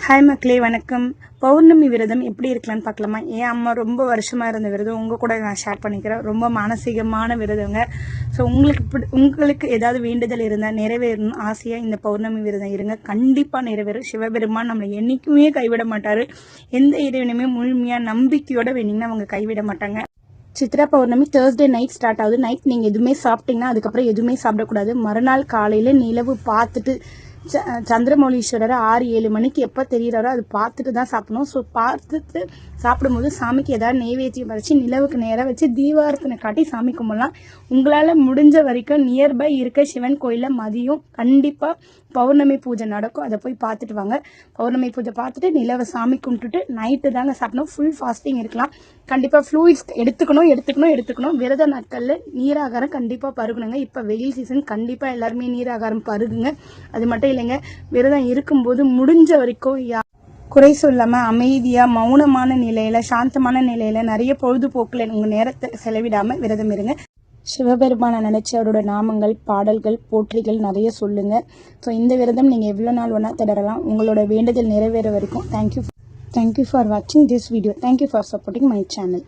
Hi மக்களே, வணக்கம். பௌர்ணமி விரதம் எப்படி இருக்கலான்னு பார்க்கலாமா? என் அம்மா ரொம்ப வருஷமாக இருந்த விரதம் உங்கள் கூட நான் ஷேர் பண்ணிக்கிறேன். ரொம்ப மானசீகமான விரதங்க. ஸோ உங்களுக்கு ஏதாவது வேண்டுதல் இருந்தால் நிறைவேறணும் ஆசையாக இந்த பௌர்ணமி விரதம் இருங்க. கண்டிப்பாக நிறைவேறும். சிவபெருமான் நம்மளை என்றைக்குமே கைவிட மாட்டார். எந்த இறைவனுமே முழுமையாக நம்பிக்கையோட வேண்டிங்கன்னா அவங்க கைவிட மாட்டாங்க. Chitra Pournami Thursday night start ஆகுது. நைட் நீங்கள் எதுவுமே சாப்பிட்டீங்கன்னா அதுக்கப்புறம் எதுவுமே சாப்பிடக்கூடாது. மறுநாள் காலையில் நிலவு பார்த்துட்டு சந்திரமௌலீஸ்வரர் 6-7 மணிக்கு எப்போ தெரிகிறாரோ அது பார்த்துட்டு தான் சாப்பிடணும். ஸோ பார்த்துட்டு சாப்பிடும்போது சாமிக்கு ஏதாவது நெய்வேத்தியம் வச்சு நிலவுக்கு நேராக வச்சு தீபாரத்தனை காட்டி சாமி கும்பிடலாம். உங்களால் முடிஞ்ச வரைக்கும் நியர்பை இருக்க சிவன் கோயிலில் மதியம் கண்டிப்பாக பௌர்ணமி பூஜை நடக்கும். அதை போய் பார்த்துட்டு வாங்க. பௌர்ணமி பூஜை பார்த்துட்டு நிலவை சாமி கும்பிட்டுட்டு நைட்டு தாங்க சாப்பிடணும். ஃபுல் ஃபாஸ்டிங் இருக்கலாம். கண்டிப்பாக ஃப்ளூயிட்ஸ் எடுத்துக்கணும். விரத நாட்களில் நீராகாரம் கண்டிப்பாக பருகணுங்க. இப்போ வெயில் சீசன், கண்டிப்பாக எல்லாருமே நீராகாரம் பருகுங்க. அது மட்டும் இல்லைங்க, விரதம் இருக்கும்போது முடிஞ்ச வரைக்கும் குறை சொல்லாமல் அமைதியாக மௌனமான நிலையில் சாந்தமான நிலையில் நிறைய பொழுதுபோக்கில் உங்கள் நேரத்தை செலவிடாமல் விரதம் இருங்க. சிவபெருமானை நினச்சி அவரோட நாமங்கள், பாடல்கள், போற்றிகள் நிறைய சொல்லுங்கள். ஸோ இந்த விரதம் நீங்கள் எவ்வளோ நாள் வேணால் தொடரலாம். உங்களோட வேண்டுதல் நிறைவேற வரைக்கும். தேங்க்யூ ஃபார் வாட்சிங் this video. Thank you for supporting my channel.